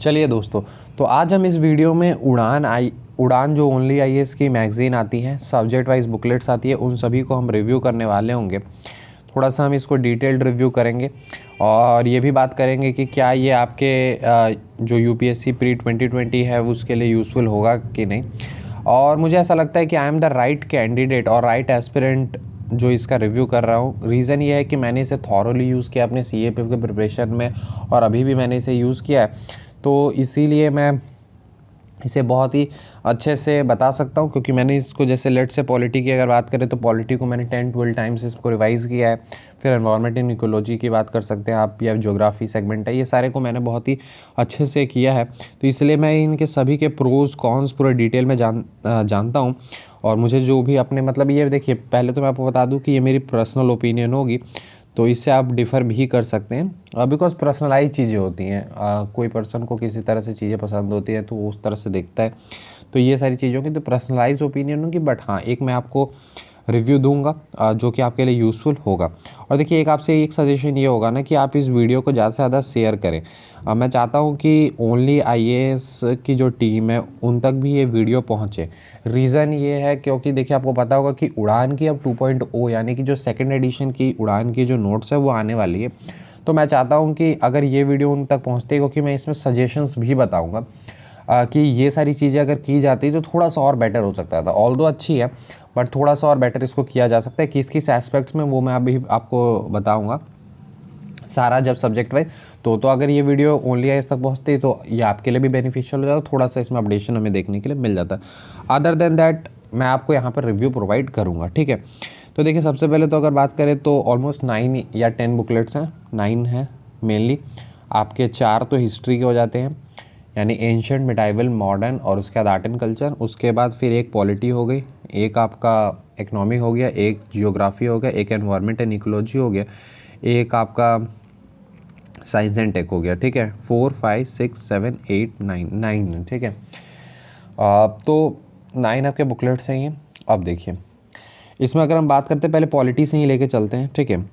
चलिए दोस्तों, तो आज हम इस वीडियो में उड़ान जो ओनली आईएएस की मैगज़ीन आती है, सब्जेक्ट वाइज बुकलेट्स आती है, उन सभी को हम रिव्यू करने वाले होंगे। थोड़ा सा हम इसको डिटेल्ड रिव्यू करेंगे और ये भी बात करेंगे कि क्या ये आपके जो यूपीएससी प्री 2020 है उसके लिए यूज़फुल होगा कि नहीं। और मुझे ऐसा लगता है कि I am the right candidate और राइट एस्पिरेंट जो इसका रिव्यू कर रहा हूँ। रीज़न ये है कि मैंने इसे थॉरोली यूज़ किया अपने सीएपीएफ के प्रिपरेशन में और अभी भी मैंने इसे यूज़ किया है, तो इसीलिए मैं इसे बहुत ही अच्छे से बता सकता हूँ। क्योंकि मैंने इसको, जैसे लेट से पॉलिटी की अगर बात करें तो पॉलिटी को मैंने 10-12 टाइम्स इसको रिवाइज़ किया है। फिर एनवायरनमेंट एंड इकोलॉजी की बात कर सकते हैं आप, या ज्योग्राफी सेगमेंट है, ये सारे को मैंने बहुत ही अच्छे से किया है। तो इसलिए मैं इनके सभी के प्रोज कॉन्स पूरे डिटेल में जानता हूँ। और मुझे जो भी अपने मतलब, ये देखिए, पहले तो मैं आपको बता दूँ कि ये मेरी पर्सनल ओपिनियन होगी, तो इससे आप डिफ़र भी कर सकते हैं बिकॉज़ पर्सनलाइज चीज़ें होती हैं। कोई पर्सन को किसी तरह से चीज़ें पसंद होती हैं तो वो उस तरह से देखता है, तो ये सारी चीज़ों की तो पर्सनलाइज ओपिनियन होगी। बट हाँ, एक मैं आपको रिव्यू दूंगा जो कि आपके लिए यूज़फुल होगा। और देखिए, एक आपसे एक सजेशन ये होगा ना कि आप इस वीडियो को ज़्यादा से ज़्यादा शेयर करें। मैं चाहता हूँ कि ओनली आईएएस की जो टीम है उन तक भी ये वीडियो पहुँचे। रीज़न ये है क्योंकि देखिए, आपको पता होगा कि उड़ान की अब 2.0 यानी कि जो सेकेंड एडिशन की उड़ान की जो नोट्स है वो आने वाली है। तो मैं चाहता हूँ कि अगर ये वीडियो उन तक पहुँचती है, क्योंकि मैं इसमें सजेशंस भी बताऊँगा कि ये सारी चीज़ें अगर की जाती तो थोड़ा सा और बेटर हो सकता था। ऑल्दो अच्छी है बट थोड़ा सा और बेटर इसको किया जा सकता है। किस किस एस्पेक्ट्स में वो मैं अभी आपको बताऊंगा सारा, जब सब्जेक्ट वाइज। तो अगर ये वीडियो ओनली आईएएस तक पहुंचती तो ये आपके लिए भी बेनिफिशियल हो जाता, थोड़ा सा इसमें अपडेशन हमें देखने के लिए मिल जाता है। अदर देन दैट मैं आपको यहाँ पर रिव्यू प्रोवाइड करूँगा, ठीक है। तो देखिए, सबसे पहले तो अगर बात करें तो ऑलमोस्ट 9 या 10 बुकलेट्स हैं, 9 हैं मेनली। आपके 4 तो हिस्ट्री के हो जाते हैं, यानी एंशंट, मिडाइवल, मॉडर्न और उसके बाद आर्ट एंड कल्चर। उसके बाद फिर एक पॉलिटी हो गई, एक आपका इकोनॉमी हो गया, एक जियोग्राफी हो गया, एक एनवायरनमेंट एंड इकोलॉजी हो गया, एक आपका साइंस एंड टेक हो गया, ठीक है। 4, 5, 6, 7, 8, 9, ठीक है। तो 9 आपके बुकलेट्स हैं ये। अब देखिए, इसमें अगर हम बात करते हैं, पहले पॉलिटी से ही लेके चलते हैं, ठीक है।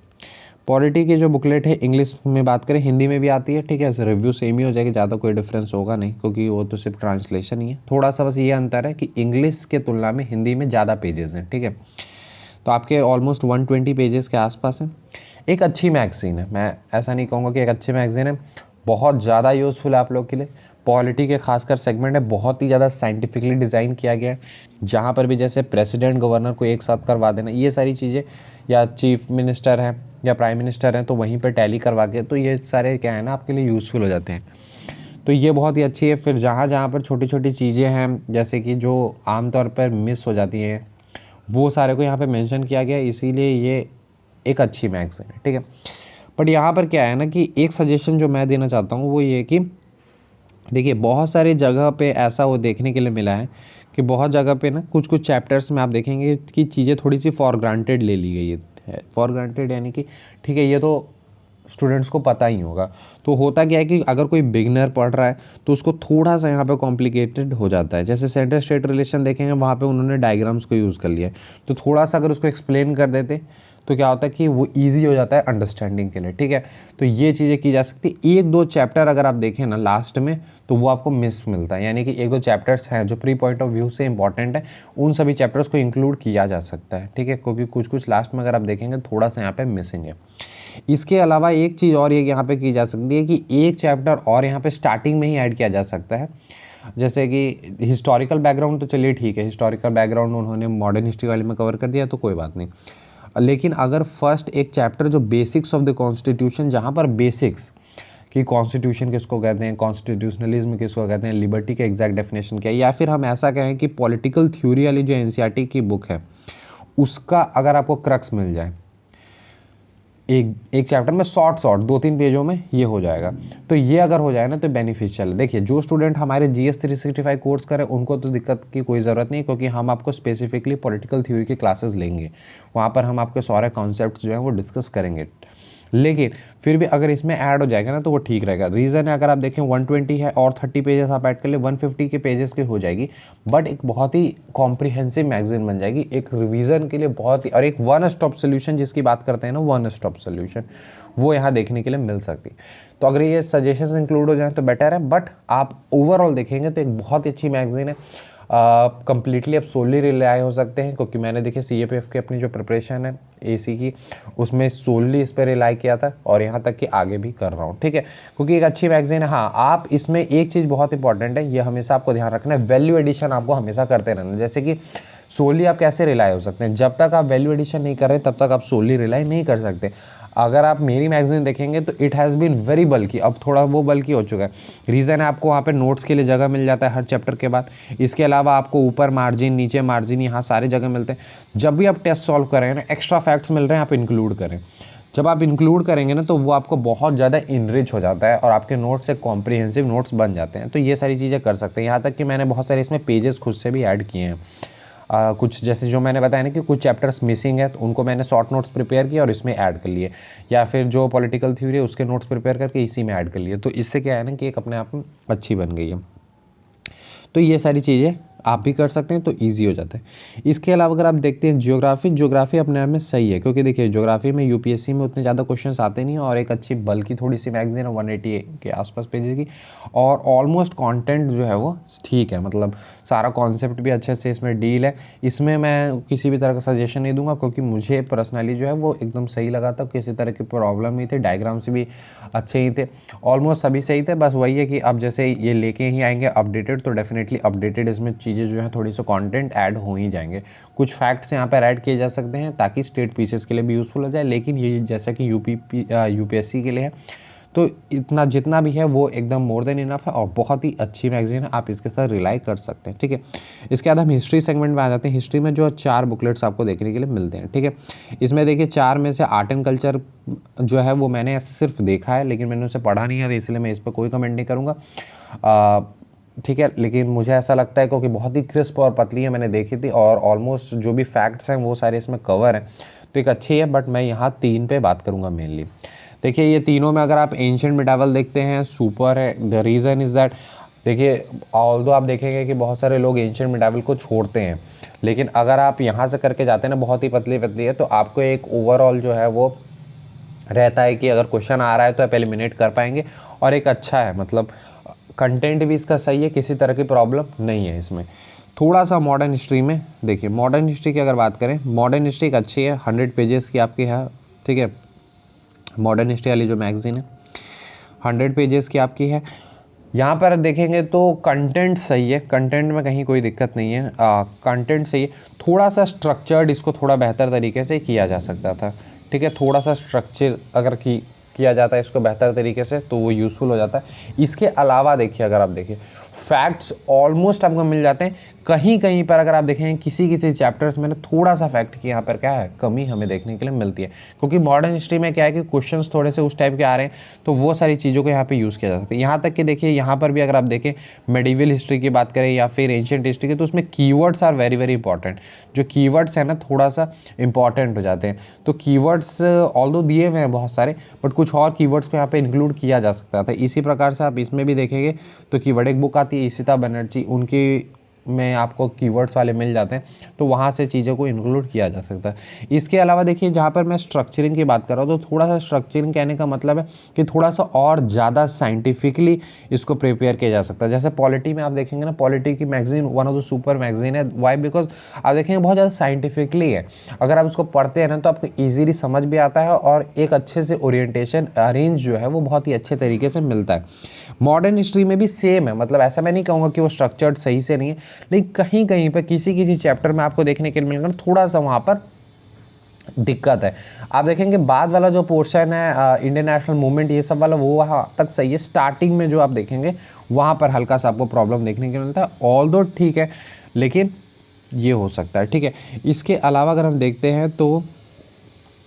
पॉलिटी की जो बुकलेट है, इंग्लिश में बात करें, हिंदी में भी आती है, ठीक है। रिव्यू सेम ही हो जाएगी, ज़्यादा कोई डिफरेंस होगा नहीं, क्योंकि वो तो सिर्फ ट्रांसलेशन ही है। थोड़ा सा बस ये अंतर है कि इंग्लिश के तुलना में हिंदी में ज़्यादा पेजेस हैं, ठीक है। तो आपके ऑलमोस्ट 120 पेजेस के आसपास हैं। एक अच्छी मैगज़ीन है, मैं ऐसा नहीं कहूँगा कि एक अच्छी मैगज़ीन है, बहुत ज़्यादा यूज़फुल है आप लोग के लिए। पॉलिटी के खासकर सेगमेंट है, बहुत ही ज़्यादा साइंटिफिकली डिज़ाइन किया गया है। जहाँ पर भी जैसे प्रेसिडेंट गवर्नर को एक साथ करवा देना, ये सारी चीज़ें, या चीफ मिनिस्टर हैं या प्राइम मिनिस्टर हैं तो वहीं पर टैली करवा के, तो ये सारे क्या है ना, आपके लिए यूज़फुल हो जाते हैं। तो ये बहुत ही अच्छी है। फिर जहाँ जहाँ पर छोटी छोटी चीज़ें हैं, जैसे कि जो आमतौर पर मिस हो जाती हैं, वो सारे को यहाँ पे मेंशन किया गया है, इसीलिए ये एक अच्छी मैगज़ीन है, ठीक है। बट यहाँ पर क्या है ना कि एक सजेशन जो मैं देना चाहता हूँ वो ये कि देखिए, बहुत सारी जगह पे ऐसा वो देखने के लिए मिला है कि बहुत जगह पे ना कुछ कुछ चैप्टर्स में आप देखेंगे कि चीज़ें थोड़ी सी फॉर ग्रांटेड ले ली गई है। फॉर ग्रांटेड यानी कि ठीक है, ये तो स्टूडेंट्स को पता ही होगा। तो होता क्या है कि अगर कोई बिगनर पढ़ रहा है तो उसको थोड़ा सा यहाँ पे कॉम्प्लिकेटेड हो जाता है। जैसे सेंटर स्टेट रिलेशन देखेंगे, वहाँ पे उन्होंने डायग्राम्स को यूज़ कर लिया है, तो थोड़ा सा अगर उसको एक्सप्लेन कर देते तो क्या होता है कि वो ईजी हो जाता है अंडरस्टैंडिंग के लिए, ठीक है। तो ये चीज़ें की जा सकती है। 1-2 चैप्टर अगर आप देखें ना लास्ट में, तो वो आपको मिस मिलता है, यानी कि 1-2 चैप्टर्स हैं जो प्री पॉइंट ऑफ व्यू से इंपॉर्टेंट है, उन सभी चैप्टर्स को इंक्लूड किया जा सकता है, ठीक है। क्योंकि कुछ कुछ लास्ट में अगर आप देखेंगे थोड़ा सा यहाँ पे मिसिंग है। इसके अलावा एक चीज़ और ये यहाँ पे की जा सकती है कि एक चैप्टर और यहाँ पे स्टार्टिंग में ही ऐड किया जा सकता है। जैसे कि हिस्टोरिकल बैकग्राउंड तो चलिए ठीक है, हिस्टोरिकल बैकग्राउंड उन्होंने मॉडर्न हिस्ट्री वाले में कवर कर दिया तो कोई बात नहीं। लेकिन अगर फर्स्ट एक चैप्टर जो बेसिक्स ऑफ द कॉन्स्टिट्यूशन, जहाँ पर बेसिक्स कि कॉन्स्टिट्यूशन किसको कहते हैं, कॉन्स्टिट्यूशनलिज्म किसको कहते हैं, लिबर्टी के एग्जैक्ट डेफिनेशन क्या है, या फिर हम ऐसा कहें कि पॉलिटिकल थ्योरी वाली जो एनसीईआरटी की बुक है उसका अगर आपको क्रक्स मिल जाए एक चैप्टर में, शॉर्ट 2-3 पेजों में ये हो जाएगा, तो ये अगर हो जाए ना तो बेनिफिशियल है। देखिए, जो स्टूडेंट हमारे GS 365 कोर्स करें उनको तो दिक्कत की कोई ज़रूरत नहीं, क्योंकि हम आपको स्पेसिफिकली पॉलिटिकल थ्योरी की क्लासेस लेंगे, वहाँ पर हम आपके सारे कॉन्सेप्ट्स जो हैं वो डिस्कस करेंगे। लेकिन फिर भी अगर इसमें ऐड हो जाएगा ना तो वो ठीक रहेगा। रीज़न है, अगर आप देखें 120 है और 30 पेजेस आप ऐड कर ले 150 के पेजेस की हो जाएगी, बट एक बहुत ही कॉम्प्रिहेंसिव मैगजीन बन जाएगी, एक रिवीजन के लिए बहुत ही, और एक वन स्टॉप सोल्यूशन जिसकी बात करते हैं ना, वन स्टॉप सोल्यूशन वो यहाँ देखने के लिए मिल सकती। तो अगर ये सजेशंस इंक्लूड हो जाएं तो बेटर है, बट आप ओवरऑल देखेंगे तो एक बहुत ही अच्छी मैगजीन है। कंप्लीटली आप सोली रिलाई हो सकते हैं, क्योंकि मैंने देखिए CAPF की अपनी जो प्रिपरेशन है AC की, उसमें सोली इस पर रिलाई किया था और यहाँ तक कि आगे भी कर रहा हूँ, ठीक है, क्योंकि एक अच्छी मैगजीन है। हाँ, आप इसमें एक चीज़ बहुत इंपॉर्टेंट है, ये हमेशा आपको ध्यान रखना है, वैल्यू एडिशन आपको हमेशा करते रहना। जैसे कि सोली आप कैसे रिलाई हो सकते हैं, जब तक आप वैल्यू एडिशन नहीं कर रहे तब तक आप सोली रिलाई नहीं कर सकते। अगर आप मेरी मैगजीन देखेंगे तो इट हैज़ बीन वेरी बल्कि, अब थोड़ा वो बल्कि हो चुका है। रीज़न है, आपको वहाँ पे नोट्स के लिए जगह मिल जाता है हर चैप्टर के बाद। इसके अलावा आपको ऊपर मार्जिन, नीचे मार्जिन, यहाँ सारे जगह मिलते हैं। जब भी आप टेस्ट सॉल्व करें ना, एक्स्ट्रा फैक्ट्स मिल रहे हैं, आप इंक्लूड करें। जब आप इंक्लूड करेंगे ना तो वो आपको बहुत ज़्यादा इनरिच हो जाता है और आपके नोट्स एक कॉम्प्रिहेंसिव नोट्स बन जाते हैं। तो ये सारी चीज़ें कर सकते हैं। यहाँ तक कि मैंने बहुत सारे इसमें पेजेस खुद से भी ऐड किए हैं। कुछ जैसे जो मैंने बताया ना कि कुछ चैप्टर्स मिसिंग है तो उनको मैंने शॉर्ट नोट्स प्रिपेयर किया और इसमें ऐड कर लिए, या फिर जो पॉलिटिकल थ्योरी है उसके नोट्स प्रिपेयर करके इसी में ऐड कर लिए। तो इससे क्या है ना कि एक अपने आप में अच्छी बन गई है। तो ये सारी चीज़ें आप भी कर सकते हैं तो इजी हो जाता है। इसके अलावा अगर आप देखते हैं ज्योग्राफी अपने आप में सही है, क्योंकि देखिए ज्योग्राफी में यूपीएससी में उतने ज़्यादा क्वेश्चंस आते नहीं हैं और एक अच्छी बल्कि थोड़ी सी मैगजीन है 180 के आसपास पेजेस की, और ऑलमोस्ट कंटेंट जो है वो ठीक है, मतलब सारा कॉन्सेप्ट भी अच्छे से इसमें डील है। इसमें मैं किसी भी तरह का सजेशन नहीं दूंगा, क्योंकि मुझे पर्सनली जो है वो एकदम सही लगा था, किसी तरह की प्रॉब्लम नहीं थी, डायग्राम्स भी अच्छे ही थे, ऑलमोस्ट सभी सही थे। बस वही है कि अब जैसे ये लेके ही आएंगे अपडेटेड, तो डेफिनेटली अपडेटेड इसमें चीज़ें जो है थोड़ी सी कंटेंट ऐड हो ही जाएंगे। कुछ फैक्ट्स यहाँ पर ऐड किए जा सकते हैं ताकि स्टेट पीसेस के लिए भी यूज़फुल हो जाए, लेकिन ये जैसा कि यूपीएससी के लिए है तो इतना जितना भी है वो एकदम मोर देन इनफ है और बहुत ही अच्छी मैगजीन है, आप इसके साथ रिलाई कर सकते हैं, ठीक है। इसके बाद हम हिस्ट्री सेगमेंट में आ जाते हैं। हिस्ट्री में जो 4 बुकलेट्स आपको देखने के लिए मिलते हैं, ठीक है। इसमें देखिए 4 में से आर्ट एंड कल्चर जो है वो मैंने ऐसे सिर्फ देखा है, लेकिन मैंने उसे पढ़ा नहीं है, इसलिए मैं इस पर कोई कमेंट नहीं करूँगा, ठीक है। लेकिन मुझे ऐसा लगता है क्योंकि बहुत ही क्रिस्प और पतली है, मैंने देखी थी और ऑलमोस्ट जो भी फैक्ट्स हैं वो सारे इसमें कवर हैं, तो एक अच्छी है। बट मैं यहाँ 3 पे बात करूँगा मेनली। देखिए ये तीनों में अगर आप एंशिएंट मिडावल देखते हैं, सुपर है। द रीज़न इज़ दैट, देखिए ऑल्दो आप देखेंगे कि बहुत सारे लोग एंशिएंट मिडावल को छोड़ते हैं, लेकिन अगर आप यहाँ से करके जाते हैं ना, बहुत ही पतली पतली है, तो आपको एक ओवरऑल जो है वो रहता है कि अगर क्वेश्चन आ रहा है तो आप एलिमिनेट कर पाएंगे, और एक अच्छा है, मतलब कंटेंट भी इसका सही है, किसी तरह की प्रॉब्लम नहीं है इसमें। थोड़ा सा मॉडर्न हिस्ट्री में देखिए, मॉडर्न हिस्ट्री की अगर बात करें, मॉडर्न हिस्ट्री एक अच्छी है, 100 पेजेस की आपकी है, ठीक है। मॉडर्न हिस्ट्री वाली जो मैगजीन है 100 पेजेस की आपकी है। यहाँ पर देखेंगे तो कंटेंट सही है, कंटेंट में कहीं कोई दिक्कत नहीं है, कंटेंट सही है। थोड़ा सा स्ट्रक्चर्ड इसको थोड़ा बेहतर तरीके से किया जा सकता था, ठीक है। थोड़ा सा स्ट्रक्चर अगर किया जाता है इसको बेहतर तरीके से तो वो यूज़फुल हो जाता है। इसके अलावा देखिए, अगर आप देखिए फैक्ट्स ऑलमोस्ट आपको मिल जाते हैं, कहीं कहीं पर अगर आप देखें किसी चैप्टर्स में थोड़ा सा फैक्ट की यहाँ पर क्या है कमी हमें देखने के लिए मिलती है, क्योंकि मॉडर्न हिस्ट्री में क्या है कि क्वेश्चंस थोड़े से उस टाइप के आ रहे हैं, तो वो सारी चीज़ों को यहाँ पे यूज़ किया जा सकता है। यहाँ तक कि देखिए यहाँ पर भी अगर आप देखें मेडिवल हिस्ट्री की बात करें या फिर एंशिएंट हिस्ट्री की, तो उसमें keywords are very very important. जो कीवर्ड्स हैं ना थोड़ा सा इंपॉर्टेंट हो जाते हैं, तो कीवर्ड्स ऑल्दो दिए हुए हैं बहुत सारे, बट कुछ और कीवर्ड्स को यहाँ पे इंक्लूड किया जा सकता था। इसी प्रकार से आप इसमें भी देखेंगे तो कीवर्ड एक बुक आती है ईशिता बनर्जी, उनकी में आपको कीवर्ड्स वाले मिल जाते हैं, तो वहाँ से चीज़ों को इंक्लूड किया जा सकता है। इसके अलावा देखिए जहाँ पर मैं स्ट्रक्चरिंग की बात कर रहा हूँ, तो थोड़ा सा स्ट्रक्चरिंग कहने का मतलब है कि थोड़ा सा और ज़्यादा साइंटिफिकली इसको प्रिपेयर किया जा सकता है। जैसे पॉलिटी में आप देखेंगे ना, पॉलिटी की magazine one of the super magazine है। वाई? बिकॉज आप देखेंगे बहुत ज़्यादा साइंटिफिकली है, अगर आप उसको पढ़ते हैं ना तो आपको ईजिली समझ भी आता है और एक अच्छे से ओरिएंटेशन अरेंज जो है वो बहुत ही अच्छे तरीके से मिलता है। मॉडर्न हिस्ट्री में भी सेम है, मतलब ऐसा मैं नहीं कहूँगा कि वो स्ट्रक्चर्ड सही से नहीं है, लेकिन कहीं कहीं पर किसी चैप्टर में आपको देखने के लिए मिलेगा थोड़ा सा वहाँ पर दिक्कत है। आप देखेंगे बाद वाला जो पोर्शन है इंडियन नेशनल मूवमेंट ये सब वाला, वो वहाँ तक सही है। स्टार्टिंग में जो आप देखेंगे वहाँ पर हल्का सा आपको प्रॉब्लम देखने के लिए मिलता है, ऑल्दो ठीक है, लेकिन ये हो सकता है, ठीक है। इसके अलावा अगर हम देखते हैं तो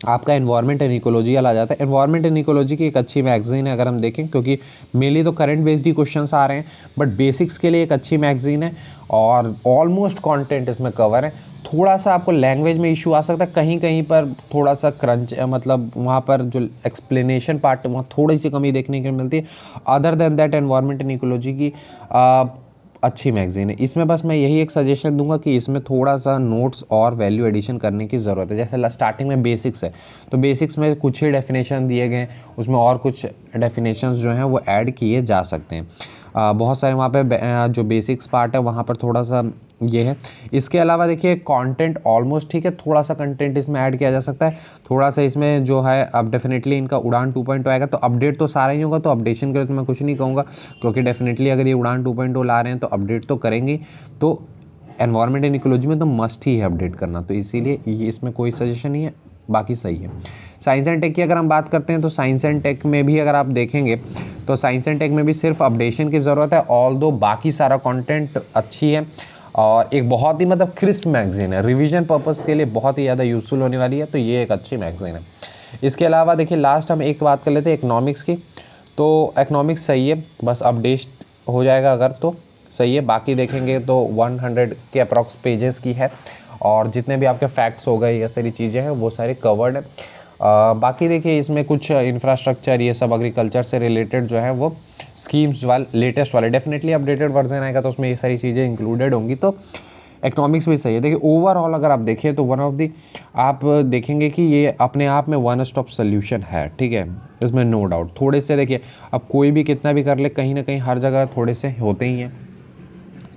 आपका एनवायरनमेंट एंड इकोलॉजी आ जाता है। एनवायरनमेंट एंड इकोलॉजी की एक अच्छी मैगजीन है अगर हम देखें, क्योंकि मेनली तो करंट बेस्ड ही क्वेश्चंस आ रहे हैं, बट बेसिक्स के लिए एक अच्छी मैगजीन है और ऑलमोस्ट कंटेंट इसमें कवर है। थोड़ा सा आपको लैंग्वेज में इशू आ सकता है कहीं कहीं पर, थोड़ा सा क्रंच, मतलब वहाँ पर जो एक्सप्लेनेशन पार्ट वहाँ थोड़ी सी कमी देखने को मिलती है। Other than that environment and ecology की अच्छी मैगज़ीन है। इसमें बस मैं यही एक सजेशन दूंगा कि इसमें थोड़ा सा नोट्स और वैल्यू एडिशन करने की ज़रूरत है। जैसे स्टार्टिंग में बेसिक्स है, तो बेसिक्स में कुछ ही डेफिनेशन दिए गए हैं, उसमें और कुछ डेफिनेशंस जो हैं वो ऐड किए जा सकते हैं। बहुत सारे वहाँ पे जो बेसिक्स पार्ट है वहाँ पर थोड़ा सा ये है। इसके अलावा देखिए कंटेंट ऑलमोस्ट ठीक है, थोड़ा सा कंटेंट इसमें ऐड किया जा सकता है। थोड़ा सा इसमें जो है अब डेफिनेटली इनका उड़ान 2.0 आएगा, तो अपडेट तो सारा ही होगा, तो अपडेशन के लिए तो मैं कुछ नहीं कहूँगा, क्योंकि डेफिनेटली अगर ये उड़ान 2.0 ला रहे हैं तो अपडेट तो करेंगे। तो एनवायरनमेंट एंड इकोलॉजी में तो मस्ट ही है अपडेट करना, तो इसीलिए ये इसमें कोई सजेशन नहीं है, बाकी सही है। साइंस एंड टेक की अगर हम बात करते हैं तो साइंस एंड टेक में भी अगर आप देखेंगे तो साइंस एंड टेक में भी सिर्फ अपडेशन की ज़रूरत है, ऑल्दो बाकी सारा कंटेंट अच्छी है और एक बहुत ही मतलब क्रिस्प मैगज़ीन है, रिवीजन पर्पस के लिए बहुत ही ज़्यादा यूज़फुल होने वाली है, तो ये एक अच्छी मैगज़ीन है। इसके अलावा देखिए लास्ट हम एक बात कर लेते हैं इकोनॉमिक्स की, तो इकोनॉमिक्स सही है, बस अपडेट हो जाएगा अगर तो सही है। बाकी देखेंगे तो 100 के अप्रॉक्स पेजेस की है और जितने भी आपके फैक्ट्स हो गए ये सारी चीज़ें हैं वो सारी कवर्ड है। बाकी देखिए इसमें कुछ इंफ्रास्ट्रक्चर ये सब एग्रीकल्चर से रिलेटेड जो है वो स्कीम्स वाले लेटेस्ट वाले डेफिनेटली अपडेटेड वर्जन आएगा तो उसमें ये सारी चीज़ें इंक्लूडेड होंगी, तो इकोनॉमिक्स भी सही है। देखिए ओवरऑल अगर आप देखें तो वन ऑफ दी आप देखेंगे कि ये अपने आप में वन स्टॉप सोल्यूशन है, ठीक है, इसमें नो डाउट। थोड़े से देखिए अब कोई भी कितना भी कर ले, कहीं ना कहीं हर जगह थोड़े से होते ही हैं,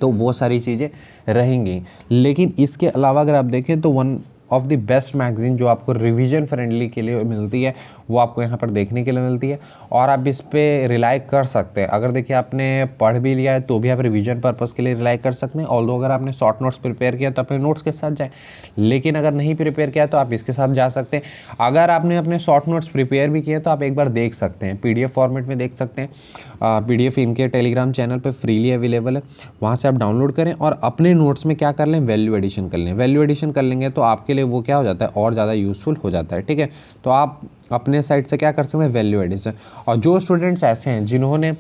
तो वो सारी चीज़ें रहेंगी। लेकिन इसके अलावा अगर आप देखें तो one of the best magazine जो आपको रिवीजन फ्रेंडली के लिए मिलती है वो आपको यहाँ पर देखने के लिए मिलती है और आप इस पर रिलाई कर सकते हैं। अगर देखिए आपने पढ़ भी लिया है तो भी आप रिवीजन पर्पस के लिए रिलाई कर सकते हैं, ऑल्दो अगर आपने शॉर्ट नोट्स प्रिपेयर किया तो अपने नोट्स के साथ जाएँ, लेकिन अगर नहीं प्रिपेयर किया तो आप इसके साथ जा सकते हैं। अगर आपने अपने शॉर्ट नोट्स प्रिपेयर भी किए तो आप एक बार देख सकते हैं, PDF फॉर्मेट में देख सकते हैं। PDF इनके टेलीग्राम चैनल पर फ्रीली अवेलेबल है, वहाँ से आप डाउनलोड करें और अपने नोट्स में क्या कर लें, वैल्यू एडिशन कर लें। वैल्यू एडिशन कर लेंगे तो आपके लिए वो क्या हो जाता है और ज़्यादा यूज़फुल हो जाता है, ठीक है। तो आप अपने साइड से क्या कर सकते हैं, वैल्यू एडिशन। और जो स्टूडेंट्स ऐसे हैं जिन्होंने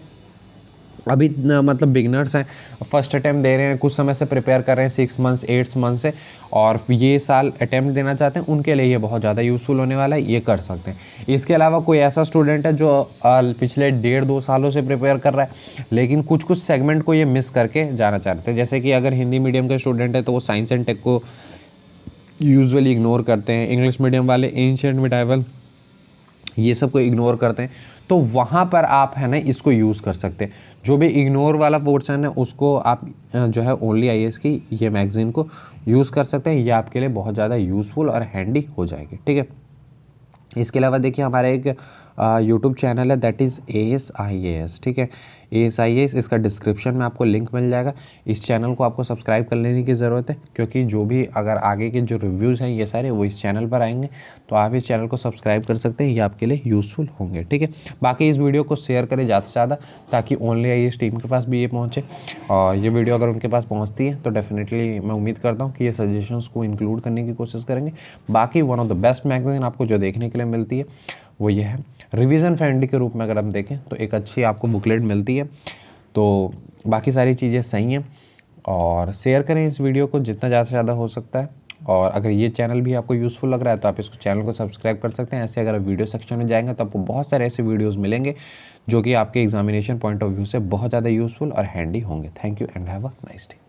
अभी मतलब बिगनर्स हैं, फर्स्ट अटैम्प्ट दे रहे हैं, कुछ समय से प्रिपेयर कर रहे हैं 6 मंथ्स 8 मंथ से, और ये साल अटैम्प्ट देना चाहते हैं, उनके लिए ये बहुत ज़्यादा यूज़फुल होने वाला है, ये कर सकते हैं। इसके अलावा कोई ऐसा स्टूडेंट है जो पिछले 1.5-2 सालों से प्रिपेयर कर रहा है लेकिन कुछ कुछ सेगमेंट को ये मिस करके जाना चाहते हैं, जैसे कि अगर हिंदी मीडियम के स्टूडेंट है तो वो साइंस एंड टेक को यूजुअली इग्नोर करते हैं, इंग्लिश मीडियम वाले एंशिएंट मिडाइवल ये सब को इग्नोर करते हैं, तो वहाँ पर आप है ना इसको यूज़ कर सकते हैं। जो भी इग्नोर वाला पोर्शन है उसको आप जो है ओनली IAS की ये मैगज़ीन को यूज़ कर सकते हैं, ये आपके लिए बहुत ज़्यादा यूज़फुल और हैंडी हो जाएगी, ठीक है। इसके अलावा देखिए हमारा एक यूट्यूब चैनल है दैट इज़ ASIAS, ठीक है, ASIAS, इसका डिस्क्रिप्शन में आपको लिंक मिल जाएगा। इस चैनल को आपको सब्सक्राइब कर लेने की ज़रूरत है, क्योंकि जो भी अगर आगे के जो रिव्यूज़ हैं ये सारे वो इस चैनल पर आएंगे, तो आप इस चैनल को सब्सक्राइब कर सकते हैं, ये आपके लिए यूज़फुल होंगे, ठीक है। बाकी इस वीडियो को शेयर करें ज़्यादा से ज़्यादा ताकि ओनली IAS टीम के पास भी ये पहुँचे, और ये वीडियो अगर उनके पास पहुँचती है तो डेफिनेटली मैं उम्मीद करता हूँ कि ये सजेशंस को इंक्लूड करने की कोशिश करेंगे। बाकी one of the best magazine आपको जो देखने के लिए मिलती है वो ये है, रिवीजन फ्रेंडली के रूप में अगर हम देखें तो एक अच्छी आपको बुकलेट मिलती है। तो बाकी सारी चीज़ें सही हैं, और शेयर करें इस वीडियो को जितना ज़्यादा से ज़्यादा हो सकता है, और अगर ये चैनल भी आपको यूज़फुल लग रहा है तो आप इसको चैनल को सब्सक्राइब कर सकते हैं। ऐसे अगर वीडियो सेक्शन में जाएंगे तो आपको बहुत सारे ऐसे वीडियोज़ मिलेंगे जो कि आपके एग्जामिनेशन पॉइंट ऑफ व्यू से बहुत ज़्यादा यूज़फुल और हैंडी होंगे। Thank you and have a nice day.